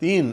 3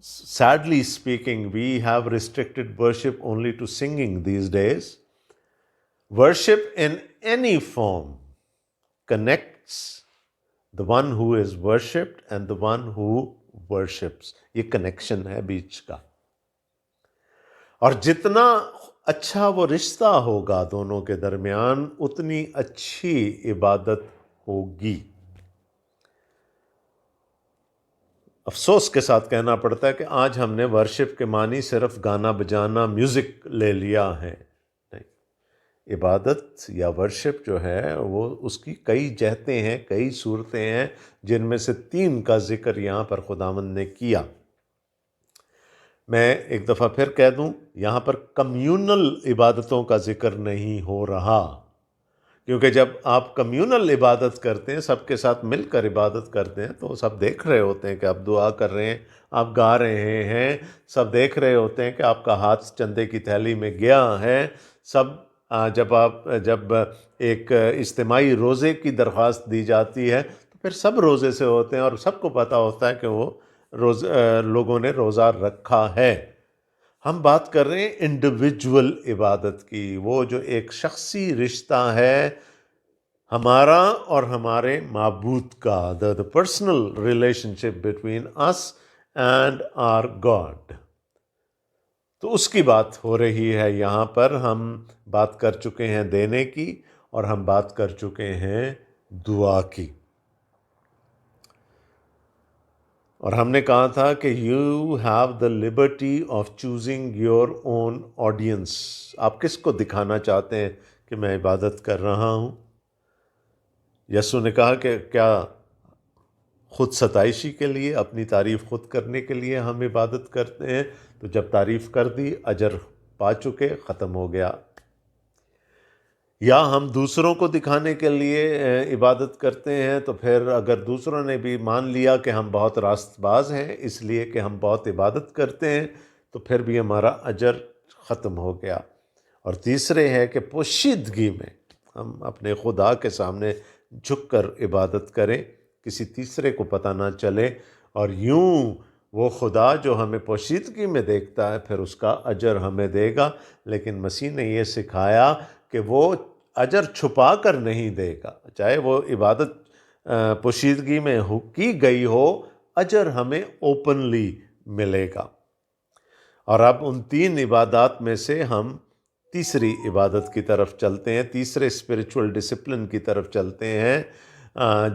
sadly speaking, we have restricted worship only to singing these days. Worship in any form connects the one who is worshipped and the one who worships. یہ connection ہے بیچ کا. اور جتنا اچھا وہ رشتہ ہوگا دونوں کے درمیان اتنی اچھی عبادت ہوگی. افسوس کے ساتھ کہنا پڑتا ہے کہ آج ہم نے ورشپ کے معنی صرف گانا بجانا میوزک لے لیا ہے. نہیں، عبادت یا ورشپ جو ہے وہ اس کی کئی جہتیں ہیں، کئی صورتیں ہیں، جن میں سے 3 کا ذکر یہاں پر خداوند نے کیا. میں ایک دفعہ پھر کہہ دوں، یہاں پر کمیونل عبادتوں کا ذکر نہیں ہو رہا، کیونکہ جب آپ کمیونل عبادت کرتے ہیں، سب کے ساتھ مل کر عبادت کرتے ہیں، تو سب دیکھ رہے ہوتے ہیں کہ آپ دعا کر رہے ہیں، آپ گا رہے ہیں، سب دیکھ رہے ہوتے ہیں کہ آپ کا ہاتھ چندے کی تھیلی میں گیا ہے. جب ایک اجتماعی روزے کی درخواست دی جاتی ہے تو پھر سب روزے سے ہوتے ہیں اور سب کو پتہ ہوتا ہے کہ وہ لوگوں نے روزہ رکھا ہے. ہم بات کر رہے ہیں انڈیویجول عبادت کی، وہ جو ایک شخصی رشتہ ہے ہمارا اور ہمارے معبود کا، the personal relationship between us and our God. تو اس کی بات ہو رہی ہے یہاں پر. ہم بات کر چکے ہیں دینے کی اور ہم بات کر چکے ہیں دعا کی. اور ہم نے کہا تھا کہ you have the liberty of choosing your own audience. آپ کس کو دکھانا چاہتے ہیں کہ میں عبادت کر رہا ہوں؟ یسوع نے کہا کہ کیا خود ستائشی کے لیے، اپنی تعریف خود کرنے کے لیے ہم عبادت کرتے ہیں؟ تو جب تعریف کر دی، اجر پا چکے، ختم ہو گیا. یا ہم دوسروں کو دکھانے کے لیے عبادت کرتے ہیں، تو پھر اگر دوسروں نے بھی مان لیا کہ ہم بہت راست باز ہیں اس لیے کہ ہم بہت عبادت کرتے ہیں، تو پھر بھی ہمارا اجر ختم ہو گیا. اور تیسرے ہے کہ پوشیدگی میں ہم اپنے خدا کے سامنے جھک کر عبادت کریں، کسی تیسرے کو پتہ نہ چلے، اور یوں وہ خدا جو ہمیں پوشیدگی میں دیکھتا ہے پھر اس کا اجر ہمیں دے گا. لیکن مسیح نے یہ سکھایا کہ وہ اجر چھپا کر نہیں دے گا، چاہے وہ عبادت پوشیدگی میں کی گئی ہو، اجر ہمیں اوپنلی ملے گا. اور اب ان 3 عبادات میں سے ہم تیسری عبادت کی طرف چلتے ہیں، تیسرے اسپریچول ڈسپلن کی طرف چلتے ہیں،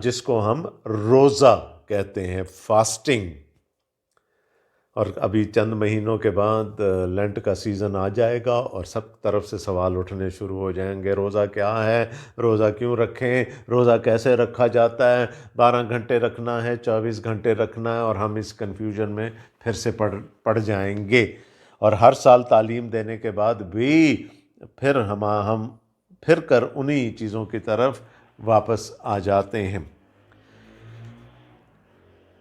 جس کو ہم روزہ کہتے ہیں، فاسٹنگ. اور ابھی چند مہینوں کے بعد لینٹ کا سیزن آ جائے گا اور سب طرف سے سوال اٹھنے شروع ہو جائیں گے. روزہ کیا ہے؟ روزہ کیوں رکھیں؟ روزہ کیسے رکھا جاتا ہے؟ 12 گھنٹے رکھنا ہے، 24 گھنٹے رکھنا ہے؟ اور ہم اس کنفیوژن میں پھر سے پڑ جائیں گے. اور ہر سال تعلیم دینے کے بعد بھی پھر ہم پھر کر انہی چیزوں کی طرف واپس آ جاتے ہیں.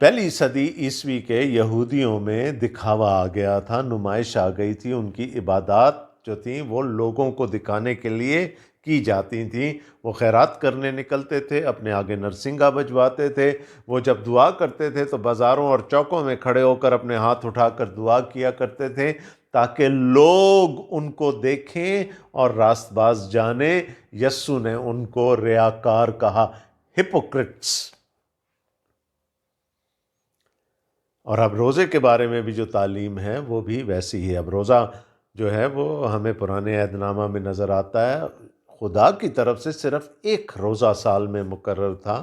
پہلی صدی عیسوی کے یہودیوں میں دکھاوا آ گیا تھا، نمائش آ گئی تھی. ان کی عبادات جو تھیں وہ لوگوں کو دکھانے کے لیے کی جاتی تھیں. وہ خیرات کرنے نکلتے تھے، اپنے آگے نرسنگا بجواتے تھے. وہ جب دعا کرتے تھے تو بازاروں اور چوکوں میں کھڑے ہو کر اپنے ہاتھ اٹھا کر دعا کیا کرتے تھے تاکہ لوگ ان کو دیکھیں اور راست باز جانیں. یسوع نے ان کو ریاکار کہا، ہپوکرٹس. اور اب روزے کے بارے میں بھی جو تعلیم ہے وہ بھی ویسی ہی. اب روزہ جو ہے وہ ہمیں پرانے عہد نامہ میں نظر آتا ہے. خدا کی طرف سے صرف ایک روزہ سال میں مقرر تھا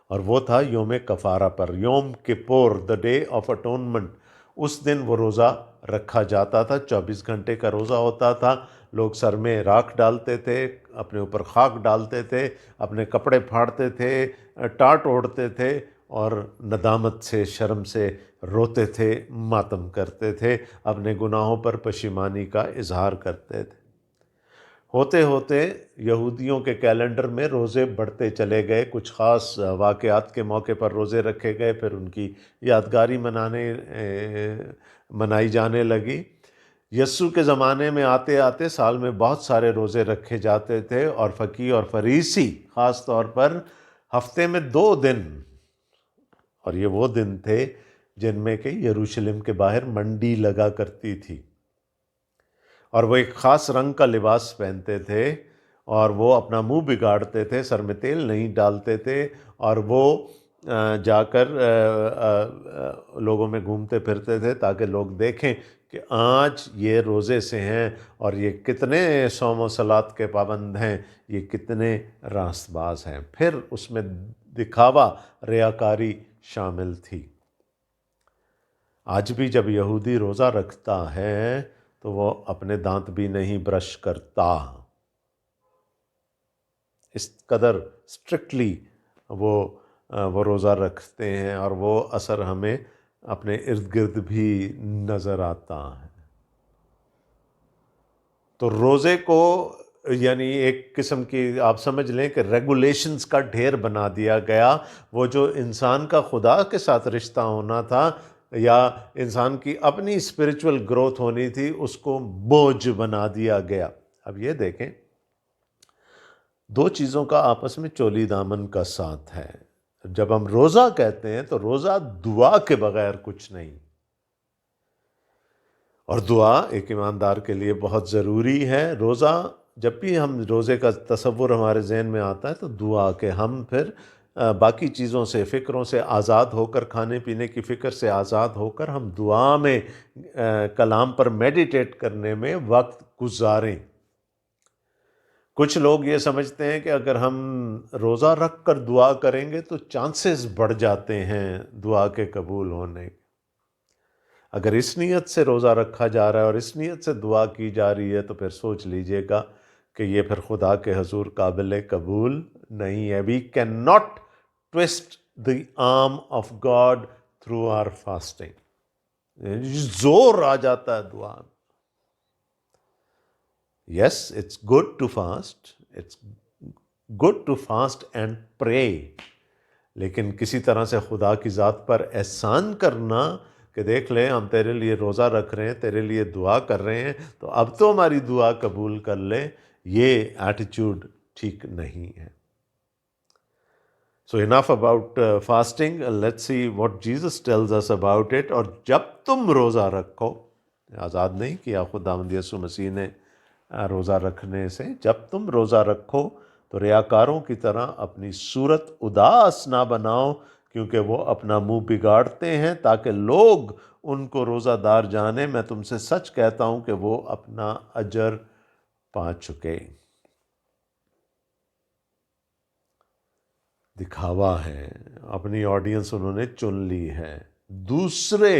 اور وہ تھا یوم کفارہ پر، یوم Kapoor, the day of atonement. اس دن وہ روزہ رکھا جاتا تھا، 24 گھنٹے کا روزہ ہوتا تھا. لوگ سر میں راکھ ڈالتے تھے، اپنے اوپر خاک ڈالتے تھے، اپنے کپڑے پھاڑتے تھے، ٹاٹ اوڑھتے تھے اور ندامت سے، شرم سے روتے تھے، ماتم کرتے تھے، اپنے گناہوں پر پشیمانی کا اظہار کرتے تھے. ہوتے ہوتے یہودیوں کے کیلنڈر میں روزے بڑھتے چلے گئے. کچھ خاص واقعات کے موقع پر روزے رکھے گئے، پھر ان کی یادگاری منائی جانے لگی. یسوع کے زمانے میں آتے آتے سال میں بہت سارے روزے رکھے جاتے تھے، اور فقیہ اور فریسی خاص طور پر ہفتے میں 2 دن، اور یہ وہ دن تھے جن میں کہ یروشلم کے باہر منڈی لگا کرتی تھی، اور وہ ایک خاص رنگ کا لباس پہنتے تھے، اور وہ اپنا منہ بگاڑتے تھے، سر میں تیل نہیں ڈالتے تھے، اور وہ جا کر لوگوں میں گھومتے پھرتے تھے تاکہ لوگ دیکھیں کہ آج یہ روزے سے ہیں، اور یہ کتنے صوم و صلات کے پابند ہیں، یہ کتنے راست باز ہیں۔ پھر اس میں دکھاوا، ریاکاری شامل تھی۔ آج بھی جب یہودی روزہ رکھتا ہے تو وہ اپنے دانت بھی نہیں برش کرتا، اس قدر اسٹرکٹلی وہ روزہ رکھتے ہیں، اور وہ اثر ہمیں اپنے ارد گرد بھی نظر آتا ہے۔ تو روزے کو یعنی ایک قسم کی آپ سمجھ لیں کہ ریگولیشنز کا ڈھیر بنا دیا گیا۔ وہ جو انسان کا خدا کے ساتھ رشتہ ہونا تھا یا انسان کی اپنی اسپرچول گروتھ ہونی تھی، اس کو بوجھ بنا دیا گیا۔ اب یہ دیکھیں، دو چیزوں کا آپس میں چولی دامن کا ساتھ ہے۔ جب ہم روزہ کہتے ہیں تو روزہ دعا کے بغیر کچھ نہیں، اور دعا ایک ایماندار کے لیے بہت ضروری ہے۔ روزہ، جب بھی ہم روزے کا تصور ہمارے ذہن میں آتا ہے تو دعا کہ ہم پھر باقی چیزوں سے، فکروں سے آزاد ہو کر، کھانے پینے کی فکر سے آزاد ہو کر ہم دعا میں، کلام پر میڈیٹیٹ کرنے میں وقت گزاریں۔ کچھ لوگ یہ سمجھتے ہیں کہ اگر ہم روزہ رکھ کر دعا کریں گے تو چانسز بڑھ جاتے ہیں دعا کے قبول ہونے کے۔ اگر اس نیت سے روزہ رکھا جا رہا ہے اور اس نیت سے دعا کی جا رہی ہے تو پھر سوچ لیجئے گا کہ یہ پھر خدا کے حضور قابل قبول نہیں ہے۔ We cannot twist the arm of God through our fasting۔ زور آ جاتا ہے دعا میں۔ Yes, it's good to fast. It's good to fast and pray. لیکن کسی طرح سے خدا کی ذات پر احسان کرنا کہ دیکھ لیں ہم تیرے لیے روزہ رکھ رہے ہیں، تیرے لیے دعا کر رہے ہیں، تو اب تو ہماری دعا قبول کر لے، یہ ایٹیچیوڈ ٹھیک نہیں ہے۔ So enough about fasting. Let's see what Jesus tells us about it۔ اور جب تم روزہ رکھو، آزاد نہیں کیا خداوند یسوع مسیح نے روزہ رکھنے سے، جب تم روزہ رکھو تو ریاکاروں کی طرح اپنی صورت اداس نہ بناؤ، کیونکہ وہ اپنا منہ بگاڑتے ہیں تاکہ لوگ ان کو روزہ دار جانیں۔ میں تم سے سچ کہتا ہوں کہ وہ اپنا اجر پا چکے۔ دکھاوا ہے، اپنی آڈینس انہوں نے چن لی ہے، دوسرے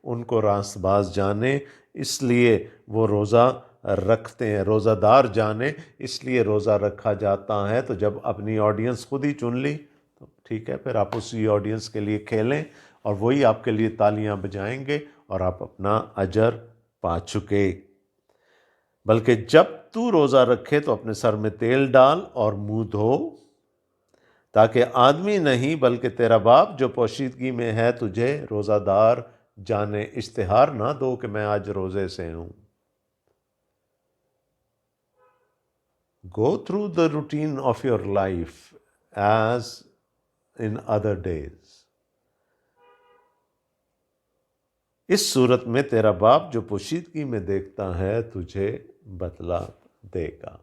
ان کو راست باز جانے اس لیے وہ روزہ رکھتے ہیں، روزہ دار جانے اس لیے روزہ رکھا جاتا ہے۔ تو جب اپنی آڈینس خود ہی چن لی تو ٹھیک ہے، پھر آپ اسی آڈینس کے لیے کھیلیں اور وہی آپ کے لیے تالیاں بجائیں گے اور آپ اپنا اجر پا چکے۔ بلکہ جب تو روزہ رکھے تو اپنے سر میں تیل ڈال اور منہ دھو، تاکہ آدمی نہیں بلکہ تیرا باپ جو پوشیدگی میں ہے تجھے روزہ دار جانے۔ اشتہار نہ دو کہ میں آج روزے سے ہوں۔ Go through the routine of your life as in other days۔ اس صورت میں تیرا باپ جو پوشیدگی میں دیکھتا ہے تجھے بتلا دے گا۔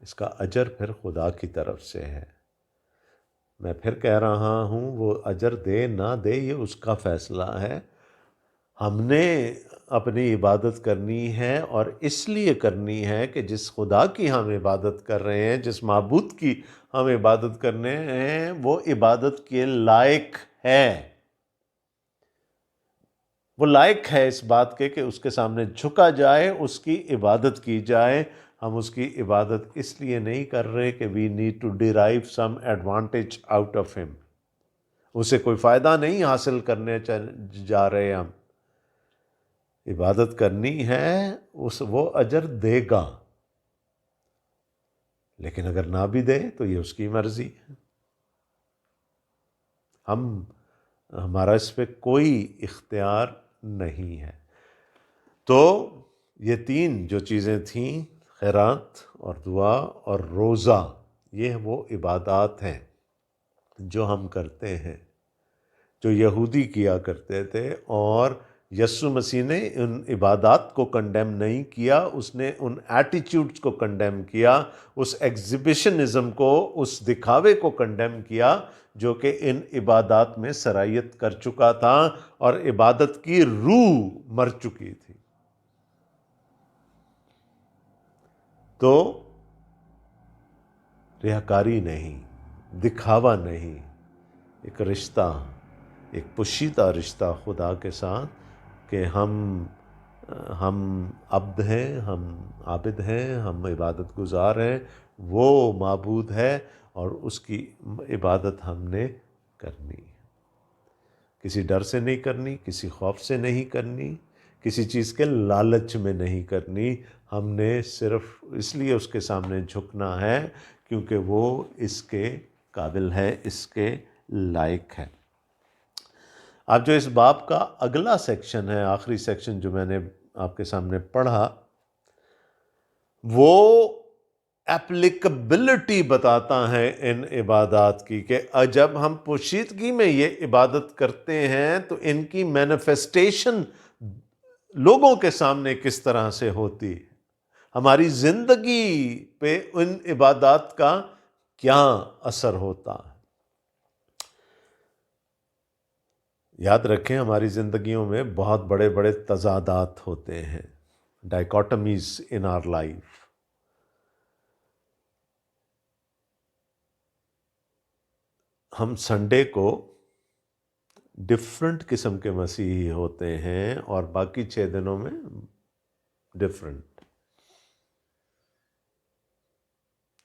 اس کا اجر پھر خدا کی طرف سے ہے۔ میں پھر کہہ رہا ہوں، وہ اجر دے نہ دے یہ اس کا فیصلہ ہے۔ ہم نے اپنی عبادت کرنی ہے، اور اس لیے کرنی ہے کہ جس خدا کی ہم عبادت کر رہے ہیں، جس معبود کی ہم عبادت کرنے ہیں، وہ عبادت کے لائق ہے۔ وہ لائق ہے اس بات کے کہ اس کے سامنے جھکا جائے، اس کی عبادت کی جائے۔ ہم اس کی عبادت اس لیے نہیں کر رہے کہ we need to derive some advantage out of him۔ اسے کوئی فائدہ نہیں حاصل کرنے جا رہے ہم۔ عبادت کرنی ہے، وہ اجر دے گا، لیکن اگر نہ بھی دے تو یہ اس کی مرضی ہے۔ ہمارا اس پہ کوئی اختیار نہیں ہے۔ تو یہ تین جو چیزیں تھیں، خیرات اور دعا اور روزہ، یہ وہ عبادات ہیں جو ہم کرتے ہیں۔ جو یہودی کیا کرتے تھے، اور یسوع مسیح نے ان عبادات کو کنڈیم نہیں کیا، اس نے ان ایٹیچیوڈز کو کنڈیم کیا، اس ایگزیبیشنزم کو، اس دکھاوے کو کنڈیم کیا جو کہ ان عبادات میں سرایت کر چکا تھا اور عبادت کی روح مر چکی تھی۔ تو ریاکاری نہیں، دکھاوا نہیں، ایک رشتہ، ایک پوشیدہ رشتہ خدا کے ساتھ کہ ہم عبد ہیں، ہم عابد ہیں، ہم عبادت گزار ہیں، وہ معبود ہے اور اس کی عبادت ہم نے کرنی، کسی ڈر سے نہیں کرنی، کسی خوف سے نہیں کرنی، کسی چیز کے لالچ میں نہیں کرنی، ہم نے صرف اس لیے اس کے سامنے جھکنا ہے کیونکہ وہ اس کے قابل ہے، اس کے لائق ہے۔ اب جو اس باب کا اگلا سیکشن ہے، آخری سیکشن جو میں نے آپ کے سامنے پڑھا، وہ ایپلیکبلٹی بتاتا ہے ان عبادات کی، کہ جب ہم پوشیدگی میں یہ عبادت کرتے ہیں تو ان کی مینیفیسٹیشن لوگوں کے سامنے کس طرح سے ہوتی، ہماری زندگی پہ ان عبادات کا کیا اثر ہوتا ہے۔ یاد رکھیں ہماری زندگیوں میں بہت بڑے بڑے تضادات ہوتے ہیں، ڈائیکاٹمیز ان آر لائف۔ ہم سنڈے کو ڈفرنٹ قسم کے مسیحی ہوتے ہیں اور باقی 6 دنوں میں ڈفرنٹ۔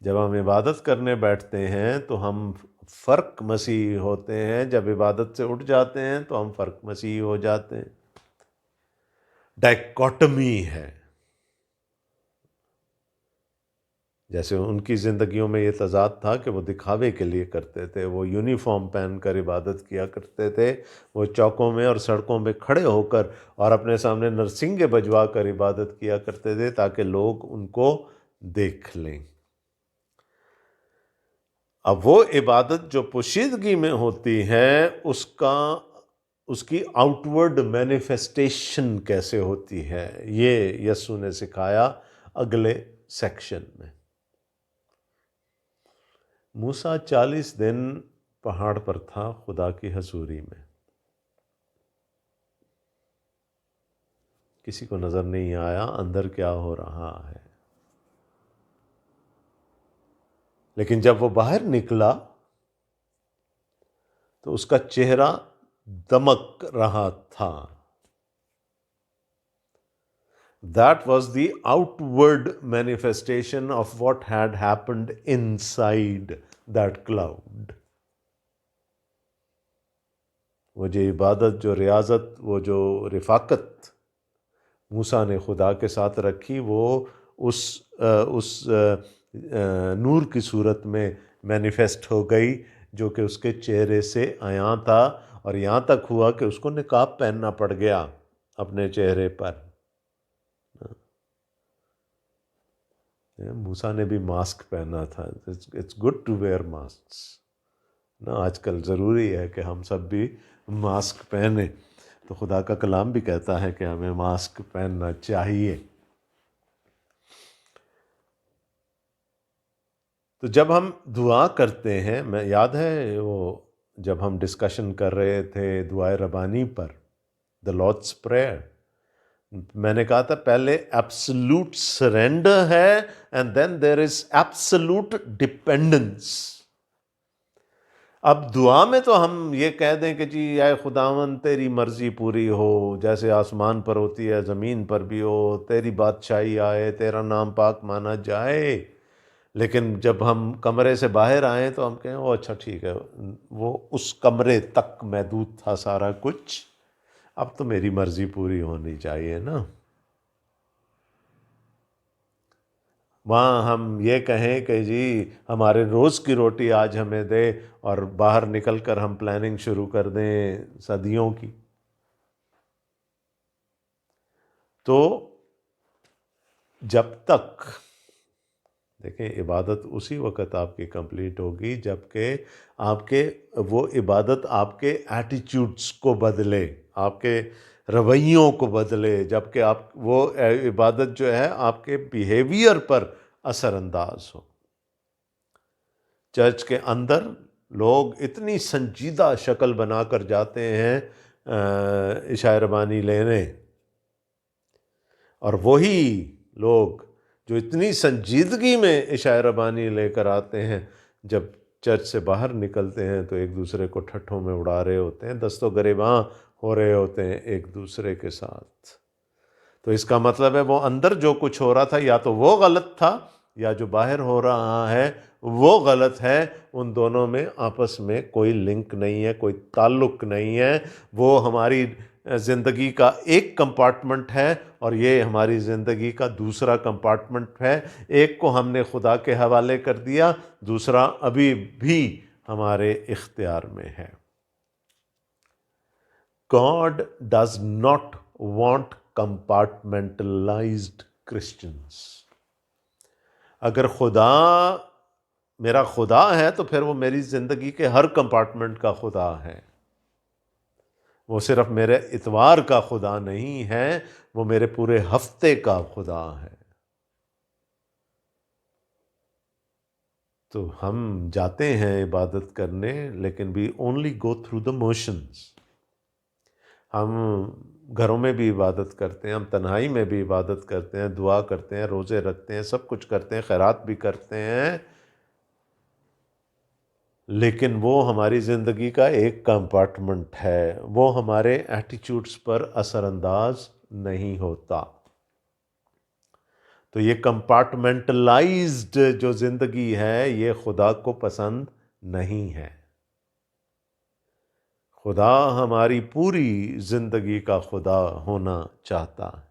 جب ہم عبادت کرنے بیٹھتے ہیں تو ہم فرق مسیحی ہوتے ہیں، جب عبادت سے اٹھ جاتے ہیں تو ہم فرق مسیحی ہو جاتے ہیں۔ ڈائیکاٹمی ہے، جیسے ان کی زندگیوں میں یہ تضاد تھا کہ وہ دکھاوے کے لیے کرتے تھے، وہ یونیفارم پہن کر عبادت کیا کرتے تھے، وہ چوکوں میں اور سڑکوں میں کھڑے ہو کر اور اپنے سامنے نرسنگیں بجوا کر عبادت کیا کرتے تھے تاکہ لوگ ان کو دیکھ لیں۔ اب وہ عبادت جو پوشیدگی میں ہوتی ہے، اس کی آؤٹ ورڈ مینیفیسٹیشن کیسے ہوتی ہے، یہ یسوع نے سکھایا اگلے سیکشن میں۔ موسیٰ 40 دن پہاڑ پر تھا خدا کی حضوری میں، کسی کو نظر نہیں آیا اندر کیا ہو رہا ہے، لیکن جب وہ باہر نکلا تو اس کا چہرہ دمک رہا تھا۔ That was the outward manifestation of what had happened inside that cloud. وہ جو عبادت، جو ریاضت، وہ جو رفاقت موسیٰ نے خدا کے ساتھ رکھی، وہ اس نور کی صورت میں مینیفیسٹ ہو گئی جو کہ اس کے چہرے سے عیاں تھا، اور یہاں تک ہوا کہ اس کو نقاب پہننا پڑ گیا اپنے چہرے پر۔ موسیٰ نے بھی ماسک پہنا تھا۔ It's good to wear masks نا، آج کل ضروری ہے کہ ہم سب بھی ماسک پہنیں، تو خدا کا کلام بھی کہتا ہے کہ ہمیں ماسک پہننا چاہیے۔ تو جب ہم دعا کرتے ہیں، میں یاد ہے وہ جب ہم ڈسکشن کر رہے تھے دعائے ربانی پر، دا لارڈس پریئر، میں نے کہا تھا پہلے ایبسلوٹ سرینڈر ہے and then there is absolute dependence. اب دعا میں تو ہم یہ کہہ دیں کہ جی اے خداوند تیری مرضی پوری ہو، جیسے آسمان پر ہوتی ہے زمین پر بھی ہو، تیری بادشاہی آئے، تیرا نام پاک مانا جائے۔ لیکن جب ہم کمرے سے باہر آئیں تو ہم کہیں او اچھا ٹھیک ہے، وہ اس کمرے تک محدود تھا سارا کچھ، اب تو میری مرضی پوری ہونی چاہیے نا۔ وہاں ہم یہ کہیں کہ جی ہمارے روز کی روٹی آج ہمیں دے، اور باہر نکل کر ہم پلاننگ شروع کر دیں صدیوں کی۔ تو جب تک دیکھیں عبادت اسی وقت آپ کی کمپلیٹ ہوگی جب کہ آپ کے وہ عبادت آپ کے ایٹیچیوڈس کو بدلے، آپ کے رویوں کو بدلے، جب کہ آپ وہ عبادت جو ہے آپ کے بیہیویئر پر اثر انداز ہو۔ چرچ کے اندر لوگ اتنی سنجیدہ شکل بنا کر جاتے ہیں عشاء ربانی لینے، اور وہی لوگ جو اتنی سنجیدگی میں عشاء ربانی لے کر آتے ہیں، جب چرچ سے باہر نکلتے ہیں تو ایک دوسرے کو ٹھٹھوں میں اڑا رہے ہوتے ہیں، دست و گریباں ہو رہے ہوتے ہیں ایک دوسرے کے ساتھ۔ تو اس کا مطلب ہے وہ اندر جو کچھ ہو رہا تھا یا تو وہ غلط تھا، یا جو باہر ہو رہا ہے وہ غلط ہے۔ ان دونوں میں آپس میں کوئی لنک نہیں ہے، کوئی تعلق نہیں ہے۔ وہ ہماری زندگی کا ایک کمپارٹمنٹ ہے اور یہ ہماری زندگی کا دوسرا کمپارٹمنٹ ہے۔ ایک کو ہم نے خدا کے حوالے کر دیا، دوسرا ابھی بھی ہمارے اختیار میں ہے۔ God does not want compartmentalized Christians۔ اگر خدا میرا خدا ہے تو پھر وہ میری زندگی کے ہر کمپارٹمنٹ کا خدا ہے۔ وہ صرف میرے اتوار کا خدا نہیں ہے، وہ میرے پورے ہفتے کا خدا ہے۔ تو ہم جاتے ہیں عبادت کرنے، لیکن we only go through the motions۔ ہم گھروں میں بھی عبادت کرتے ہیں، ہم تنہائی میں بھی عبادت کرتے ہیں، دعا کرتے ہیں، روزے رکھتے ہیں، سب کچھ کرتے ہیں، خیرات بھی کرتے ہیں، لیکن وہ ہماری زندگی کا ایک کمپارٹمنٹ ہے، وہ ہمارے ایٹیچیوڈس پر اثر انداز نہیں ہوتا۔ تو یہ کمپارٹمنٹلائزڈ جو زندگی ہے یہ خدا کو پسند نہیں ہے۔ خدا ہماری پوری زندگی کا خدا ہونا چاہتا ہے۔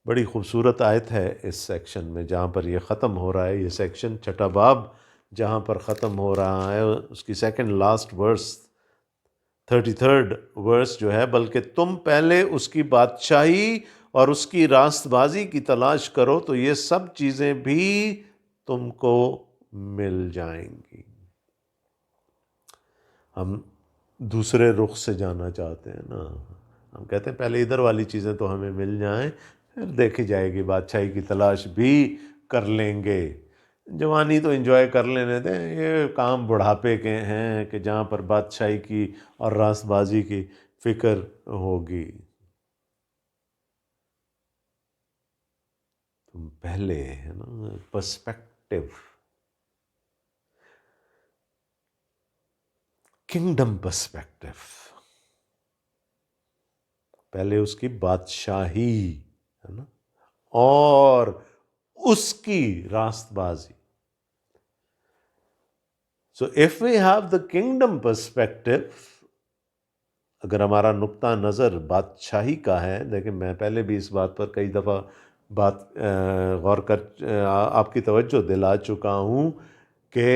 بڑی خوبصورت آیت ہے اس سیکشن میں جہاں پر یہ ختم ہو رہا ہے، یہ سیکشن چھٹا باب جہاں پر ختم ہو رہا ہے، اس کی سیکنڈ لاسٹ ورس 33rd ورس جو ہے، بلکہ تم پہلے اس کی بادشاہی اور اس کی راست بازی کی تلاش کرو تو یہ سب چیزیں بھی تم کو مل جائیں گی۔ ہم دوسرے رخ سے جانا چاہتے ہیں نا، ہم کہتے ہیں پہلے ادھر والی چیزیں تو ہمیں مل جائیں، پھر دیکھی جائے گی، بادشاہی کی تلاش بھی کر لیں گے، جوانی تو انجوائے کر لینے دیں، یہ کام بڑھاپے کے ہیں کہ جہاں پر بادشاہی کی اور راست بازی کی فکر ہوگی۔ تم پہلے ہے نا پرسپیکٹو، کنگڈم پرسپیکٹو، پہلے اس کی بادشاہی ہے نا اور اس کی راست بازی۔ So if we have the kingdom perspective، اگر ہمارا نقطہ نظر بادشاہی کا ہے، لیکن میں پہلے بھی اس بات پر کئی دفعہ غور کر آپ کی توجہ دلا چکا ہوں کہ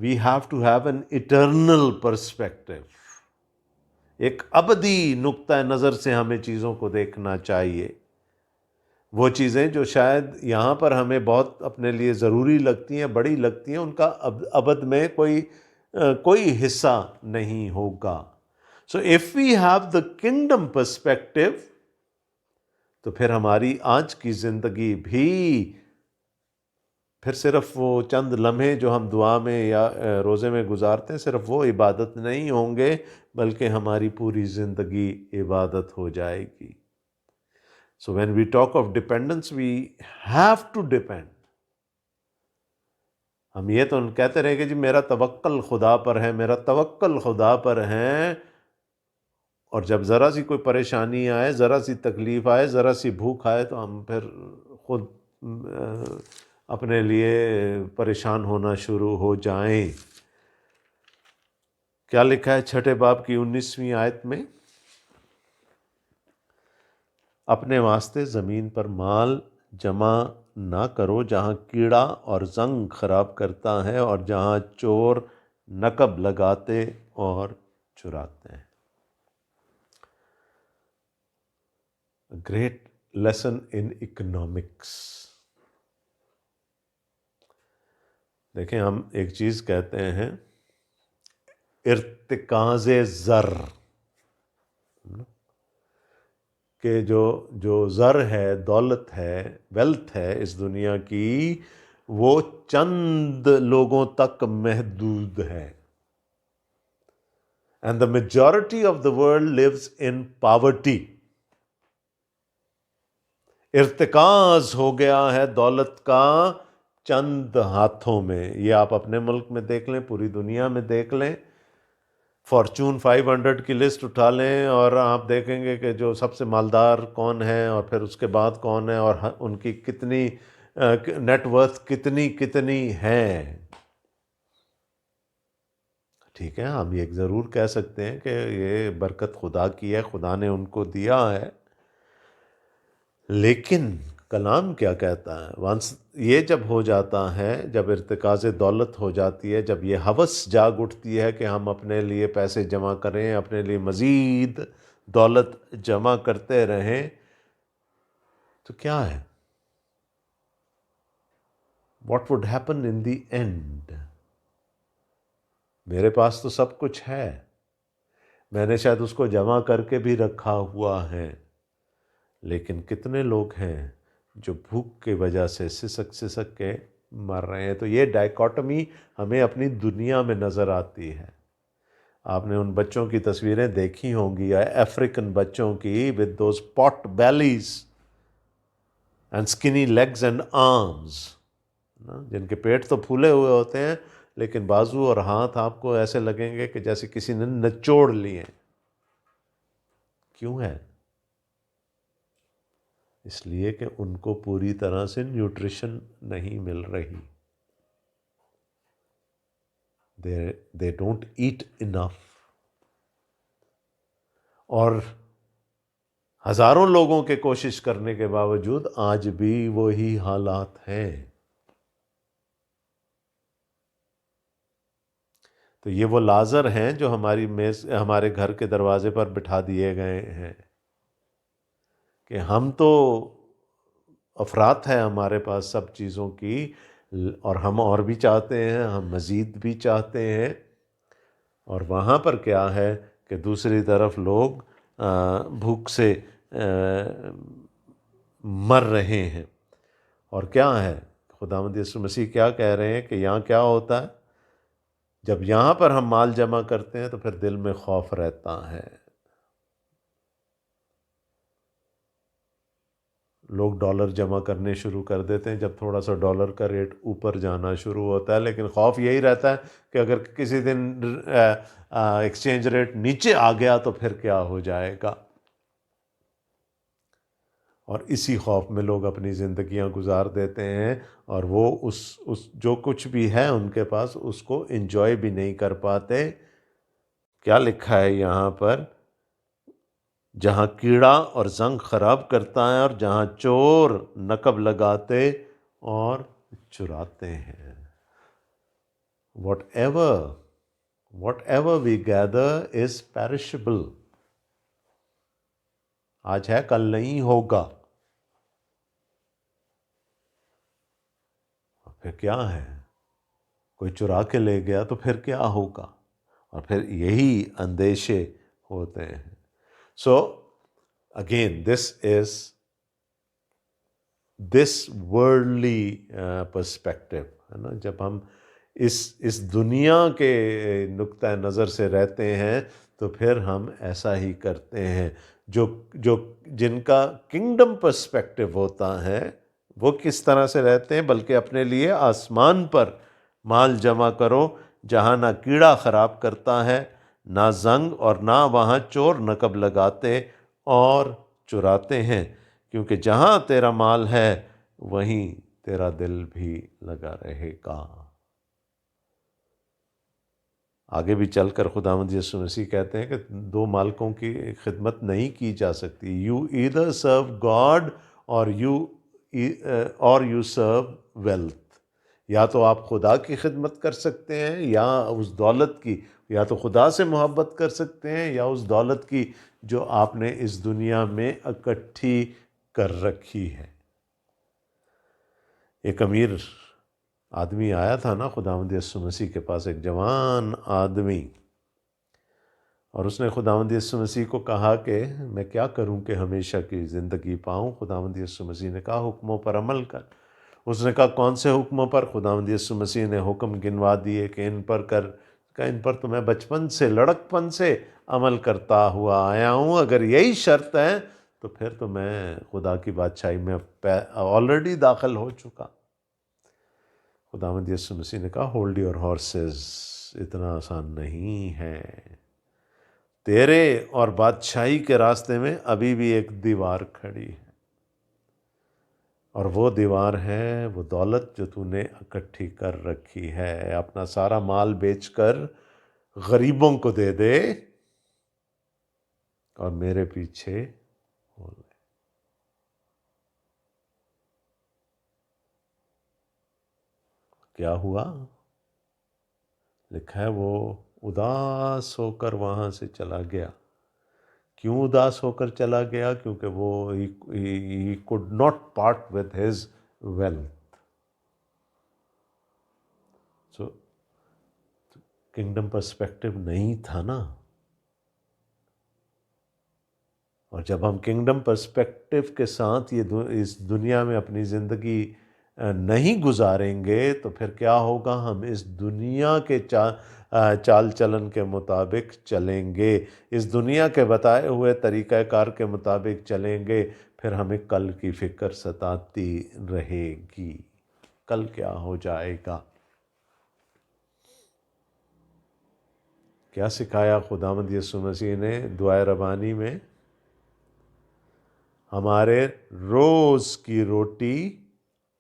we have to have an eternal perspective، ایک ابدی نقطہ نظر سے ہمیں چیزوں کو دیکھنا چاہیے۔ وہ چیزیں جو شاید یہاں پر ہمیں بہت اپنے لیے ضروری لگتی ہیں، بڑی لگتی ہیں، ان کا ابد میں کوئی حصہ نہیں ہوگا۔ So if we have the kingdom perspective، تو پھر ہماری آج کی زندگی بھی پھر صرف وہ چند لمحے جو ہم دعا میں یا روزے میں گزارتے ہیں، صرف وہ عبادت نہیں ہوں گے، بلکہ ہماری پوری زندگی عبادت ہو جائے گی۔ So when we talk of dependence، we have to depend۔ ہم یہ تو کہتے رہے کہ جی میرا توکل خدا پر ہے، میرا توکل خدا پر ہے، اور جب ذرا سی کوئی پریشانی آئے، ذرا سی تکلیف آئے، ذرا سی بھوک آئے تو ہم پھر خود اپنے لیے پریشان ہونا شروع ہو جائیں۔ کیا لکھا ہے چھٹے باب کی 19ویں آیت میں؟ اپنے واسطے زمین پر مال جمع نہ کرو جہاں کیڑا اور زنگ خراب کرتا ہے اور جہاں چور نقب لگاتے اور چراتے ہیں۔ A great lesson in economics۔ دیکھیں ہم ایک چیز کہتے ہیں ارتکاز زر، کہ جو زر ہے، دولت ہے، ویلتھ ہے اس دنیا کی، وہ چند لوگوں تک محدود ہے. And the majority of the world lives in poverty. ارتکاز ہو گیا ہے دولت کا چند ہاتھوں میں. یہ آپ اپنے ملک میں دیکھ لیں، پوری دنیا میں دیکھ لیں. فارچون 500 کی لسٹ اٹھا لیں اور آپ دیکھیں گے کہ جو سب سے مالدار کون ہے اور پھر اس کے بعد کون ہے اور ان کی کتنی نیٹ ورتھ کتنی ہے. ٹھیک ہے، ہم یہ ضرور کہہ سکتے ہیں کہ یہ برکت خدا کی ہے، خدا نے ان کو دیا ہے. لیکن کلام کیا کہتا ہے؟ ونس یہ جب ہو جاتا ہے، جب ارتکاز دولت ہو جاتی ہے، جب یہ ہوس جاگ اٹھتی ہے کہ ہم اپنے لیے پیسے جمع کریں، اپنے لیے مزید دولت جمع کرتے رہیں، تو کیا ہے؟ What would happen in the end? میرے پاس تو سب کچھ ہے، میں نے شاید اس کو جمع کر کے بھی رکھا ہوا ہے، لیکن کتنے لوگ ہیں جو بھوک کی وجہ سے سسک کے مر رہے ہیں. تو یہ ڈائیکاٹمی ہمیں اپنی دنیا میں نظر آتی ہے. آپ نے ان بچوں کی تصویریں دیکھی ہوں گی، افریقن بچوں کی، with those pot bellies and skinny legs and arms، جن کے پیٹ تو پھولے ہوئے ہوتے ہیں لیکن بازو اور ہاتھ آپ کو ایسے لگیں گے کہ جیسے کسی نے نچوڑ لیے. کیوں ہے؟ اس لیے کہ ان کو پوری طرح سے نیوٹریشن نہیں مل رہی. they don't eat enough. اور ہزاروں لوگوں کے کوشش کرنے کے باوجود آج بھی وہی حالات ہیں. تو یہ وہ لازر ہیں جو ہماری میز، ہمارے گھر کے دروازے پر بٹھا دیے گئے ہیں کہ ہم تو افراط ہے ہمارے پاس سب چیزوں کی، اور ہم اور بھی چاہتے ہیں، ہم مزید بھی چاہتے ہیں. اور وہاں پر کیا ہے کہ دوسری طرف لوگ بھوک سے مر رہے ہیں. اور کیا ہے، خداوند یسوع مسیح کیا کہہ رہے ہیں کہ یہاں کیا ہوتا ہے؟ جب یہاں پر ہم مال جمع کرتے ہیں تو پھر دل میں خوف رہتا ہے. لوگ ڈالر جمع کرنے شروع کر دیتے ہیں جب تھوڑا سا ڈالر کا ریٹ اوپر جانا شروع ہوتا ہے، لیکن خوف یہی رہتا ہے کہ اگر کسی دن ایکسچینج ریٹ نیچے آ گیا تو پھر کیا ہو جائے گا. اور اسی خوف میں لوگ اپنی زندگیاں گزار دیتے ہیں، اور وہ اس جو کچھ بھی ہے ان کے پاس اس کو انجوائے بھی نہیں کر پاتے. کیا لکھا ہے یہاں پر؟ جہاں کیڑا اور زنگ خراب کرتا ہے اور جہاں چور نقب لگاتے اور چراتے ہیں. Whatever we gather is perishable. آج ہے کل نہیں ہوگا. پھر کیا ہے؟ کوئی چرا کے لے گیا تو پھر کیا ہوگا؟ اور پھر یہی اندیشے ہوتے ہیں. So again, this worldly perspective ہے نا. جب ہم اس دنیا کے نقطہ نظر سے رہتے ہیں تو پھر ہم ایسا ہی کرتے ہیں. جن کا کنگڈم پرسپیکٹو ہوتا ہے وہ کس طرح سے رہتے ہیں؟ بلکہ اپنے لیے آسمان پر مال جمع کرو جہاں نہ کیڑا خراب کرتا ہے، نہ زنگ، اور نہ وہاں چور نقب لگاتے اور چراتے ہیں، کیونکہ جہاں تیرا مال ہے وہیں تیرا دل بھی لگا رہے گا. آگے بھی چل کر خداوند یسوع مسیح کہتے ہیں کہ دو مالکوں کی خدمت نہیں کی جا سکتی. یو ایدر سرو گاڈ اور یو سرو ویلتھ. یا تو آپ خدا کی خدمت کر سکتے ہیں یا اس دولت کی، یا تو خدا سے محبت کر سکتے ہیں یا اس دولت کی جو آپ نے اس دنیا میں اکٹھی کر رکھی ہے. ایک امیر آدمی آیا تھا نا خداوند یسوع مسیح کے پاس، ایک جوان آدمی، اور اس نے خداوند یسوع مسیح کو کہا کہ میں کیا کروں کہ ہمیشہ کی زندگی پاؤں؟ خداوند یسوع مسیح نے کہا حکموں پر عمل کر۔ اس نے کہا کون سے حکموں پر؟ خداوند یسوع مسیح نے حکم گنوا دیے کہ ان پر کر، کہ ان پر تو میں بچپن سے، لڑکپن سے عمل کرتا ہوا آیا ہوں، اگر یہی شرط ہے تو پھر تو میں خدا کی بادشاہی میں آلریڈی داخل ہو چکا۔ خداوند یسوع مسیح نے کہا ہولڈ یور ہارسز، اتنا آسان نہیں ہے، تیرے اور بادشاہی کے راستے میں ابھی بھی ایک دیوار کھڑی ہے، اور وہ دیوار ہے وہ دولت جو تو نے اکٹھی کر رکھی ہے۔ اپنا سارا مال بیچ کر غریبوں کو دے دے اور میرے پیچھے ہو لے۔ کیا ہوا؟ لکھا ہے وہ اداس ہو کر وہاں سے چلا گیا۔ کیوں اداس ہو کر چلا گیا؟ کیونکہ وہ he could not part with his wealth. So kingdom perspective نہیں تھا نا۔ اور جب ہم کنگڈم پرسپیکٹو کے ساتھ اس دنیا میں اپنی زندگی نہیں گزاریں گے تو پھر کیا ہوگا؟ ہم اس دنیا کے چال چلن کے مطابق چلیں گے، اس دنیا کے بتائے ہوئے طریقہ کار کے مطابق چلیں گے، پھر ہمیں کل کی فکر ستاتی رہے گی، کل کیا ہو جائے گا۔ کیا سکھایا خداوند یسوع مسیح نے دعائے ربانی میں؟ ہمارے روز کی روٹی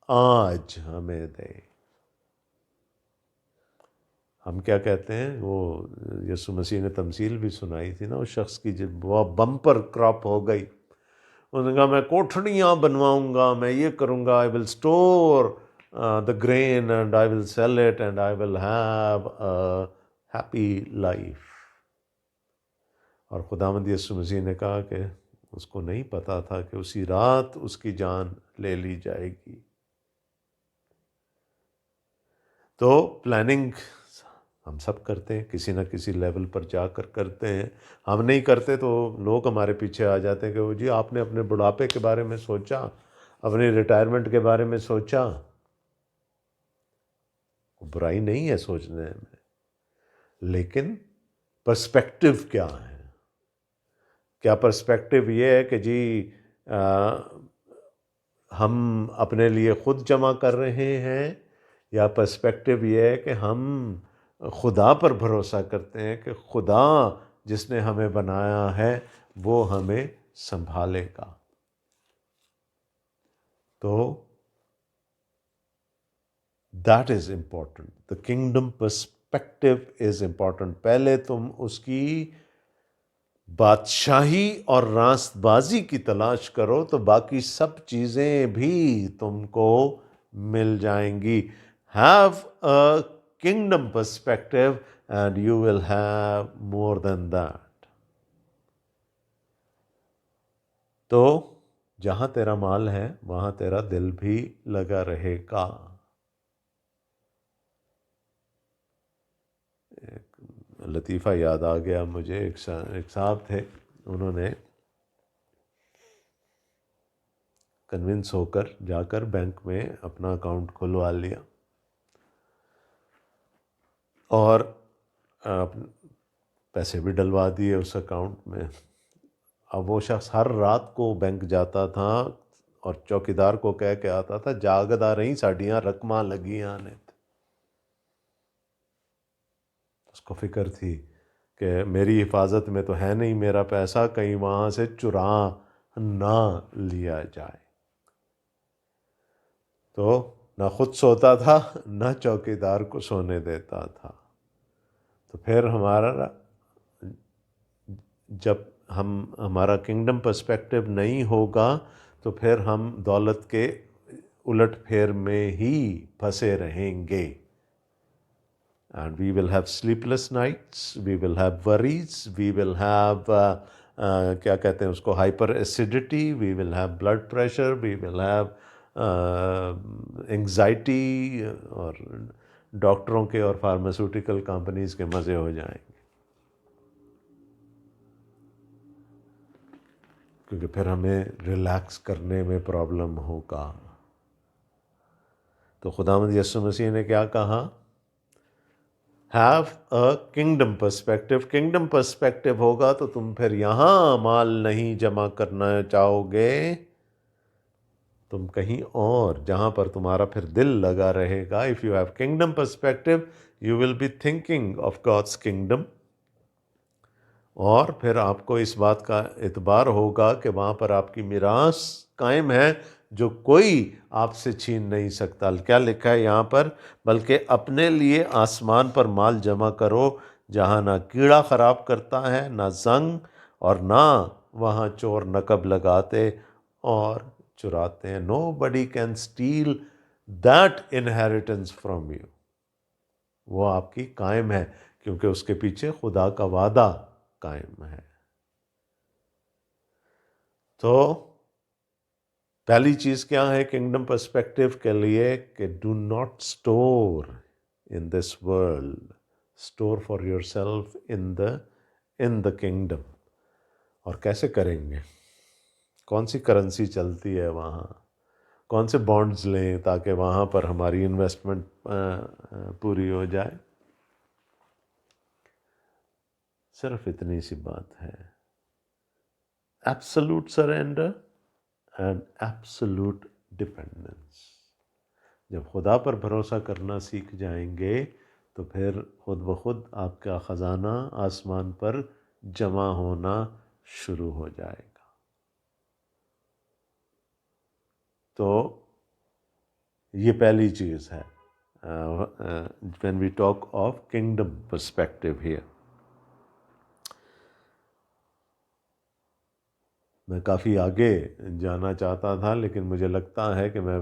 آج ہمیں دے۔ ہم کیا کہتے ہیں؟ وہ یسوع مسیح نے تمثیل بھی سنائی تھی نا اس شخص کی جب وہ بمپر کراپ ہو گئی، انہوں نے کہا میں کوٹھڑیاں بنواؤں گا، میں یہ کروں گا، I will store the green and I will sell it and I will have a happy life. اور خداوند یسوع مسیح نے کہا کہ اس کو نہیں پتا تھا کہ اسی رات اس کی جان لے لی جائے گی۔ تو پلاننگ ہم سب کرتے ہیں، کسی نہ کسی لیول پر جا کر کرتے ہیں۔ ہم نہیں کرتے تو لوگ ہمارے پیچھے آ جاتے ہیں کہ وہ جی آپ نے اپنے بڑھاپے کے بارے میں سوچا، اپنی ریٹائرمنٹ کے بارے میں سوچا۔ برائی نہیں ہے سوچنے میں، لیکن پرسپیکٹو کیا ہے؟ کیا پرسپیکٹو یہ ہے کہ جی ہم اپنے لیے خود جمع کر رہے ہیں، یا پرسپیکٹو یہ ہے کہ ہم خدا پر بھروسہ کرتے ہیں کہ خدا جس نے ہمیں بنایا ہے وہ ہمیں سنبھالے گا؟ تو that is important, the kingdom perspective is important. پہلے تم اس کی بادشاہی اور راست بازی کی تلاش کرو تو باقی سب چیزیں بھی تم کو مل جائیں گی۔ Have a kingdom perspective and you will have more than that. تو جہاں تیرا مال ہے وہاں تیرا دل بھی لگا رہے گا۔ لطیفہ یاد آ گیا مجھے، ایک صاحب تھے، انہوں نے کنونس ہو کر جا کر بینک میں اپنا اکاؤنٹ کھلوا لیا، اور پیسے بھی ڈلوا دیے اس اکاؤنٹ میں۔ اب وہ شخص ہر رات کو بینک جاتا تھا اور چوکیدار کو کہہ کے آتا تھا جاگدا رہی ساڈیاں رقماں لگیاں نے۔ اس کو فکر تھی کہ میری حفاظت میں تو ہے نہیں میرا پیسہ، کہیں وہاں سے چرا نہ لیا جائے۔ تو نہ خود سوتا تھا نہ چوکیدار کو سونے دیتا تھا۔ تو پھر جب ہمارا کنگڈم پرسپیکٹو نہیں ہوگا تو پھر ہم دولت کے الٹ پھیر میں ہی پھنسے رہیں گے۔ And we will have sleepless nights, we will have worries, we will have کیا کہتے ہیں اس کو hyper acidity, we will have blood pressure, we will have anxiety اور ڈاکٹروں کے اور فارماسیوٹیکل کمپنیز کے مزے ہو جائیں گے، کیونکہ پھر ہمیں ریلیکس کرنے میں پرابلم ہوگا۔ تو خداوند یسوع مسیح نے کیا کہا؟ Have a kingdom perspective. Kingdom perspective ہوگا تو تم پھر یہاں مال نہیں جمع کرنا چاہو گے، تم کہیں اور جہاں پر تمہارا پھر دل لگا رہے گا۔ If you have kingdom perspective you will be thinking of God's kingdom, اور پھر آپ کو اس بات کا اعتبار ہوگا کہ وہاں پر آپ کی میراث قائم ہے جو کوئی آپ سے چھین نہیں سکتا۔ کیا لکھا ہے یہاں پر؟ بلکہ اپنے لیے آسمان پر مال جمع کرو، جہاں نہ کیڑا خراب کرتا ہے، نہ زنگ، اور نہ وہاں چور نقب لگاتے اور چراتے ہیں۔ Nobody can steal that inheritance from you۔ وہ آپ کی قائم ہے کیونکہ اس کے پیچھے خدا کا وعدہ قائم ہے۔ تو پہلی چیز کیا ہے کنگڈم پرسپیکٹو کے لیے؟ کہ do not store in this world, store for your self in the kingdom. اور کیسے کریں گے؟ کون سی کرنسی چلتی ہے وہاں؟ کون سے بانڈز لیں تاکہ وہاں پر ہماری انویسٹمنٹ پوری ہو جائے؟ صرف اتنی سی بات ہے، absolute surrender and absolute dependence. جب خدا پر بھروسہ کرنا سیکھ جائیں گے تو پھر خود بخود آپ کا خزانہ آسمان پر جمع ہونا شروع ہو جائے گا۔ تو یہ پہلی چیز ہے when we talk of kingdom perspective here۔ میں کافی آگے جانا چاہتا تھا لیکن مجھے لگتا ہے کہ میں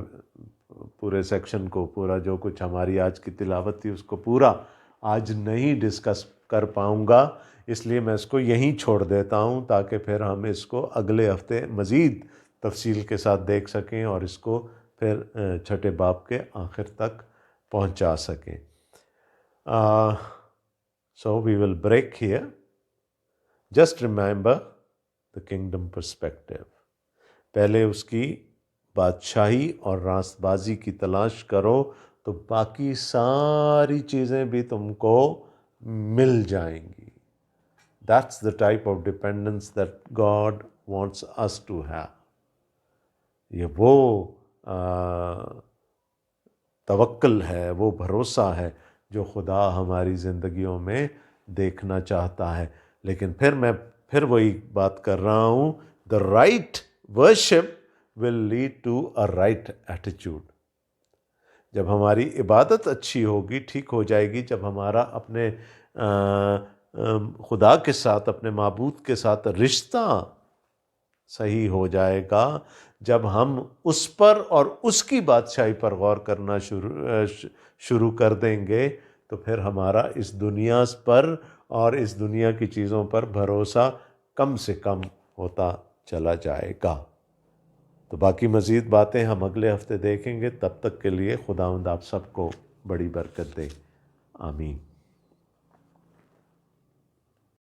پورے سیکشن کو، پورا جو کچھ ہماری آج کی تلاوت تھی اس کو پورا آج نہیں ڈسکس کر پاؤں گا، اس لیے میں اس کو یہیں چھوڑ دیتا ہوں تاکہ پھر ہم اس کو اگلے ہفتے مزید تفصیل کے ساتھ دیکھ سکیں اور اس کو پھر چھٹے باب کے آخر تک پہنچا سکیں۔ So we will break here. Just remember the kingdom perspective۔ پہلے اس کی بادشاہی اور راست بازی کی تلاش کرو تو باقی ساری چیزیں بھی تم کو مل جائیں گی۔ That's the type of dependence that God wants us to have۔ یہ وہ توکل ہے، وہ بھروسہ ہے جو خدا ہماری زندگیوں میں دیکھنا چاہتا ہے۔ لیکن پھر وہی بات کر رہا ہوں، the right worship will lead to a right attitude۔ جب ہماری عبادت اچھی ہوگی، ٹھیک ہو جائے گی، جب ہمارا اپنے خدا کے ساتھ، اپنے معبود کے ساتھ رشتہ صحیح ہو جائے گا، جب ہم اس پر اور اس کی بادشاہی پر غور کرنا شروع کر دیں گے تو پھر ہمارا اس دنیا پر اور اس دنیا کی چیزوں پر بھروسہ کم سے کم ہوتا چلا جائے گا۔ تو باقی مزید باتیں ہم اگلے ہفتے دیکھیں گے۔ تب تک کے لیے خداوند آپ سب کو بڑی برکت دے۔ آمین۔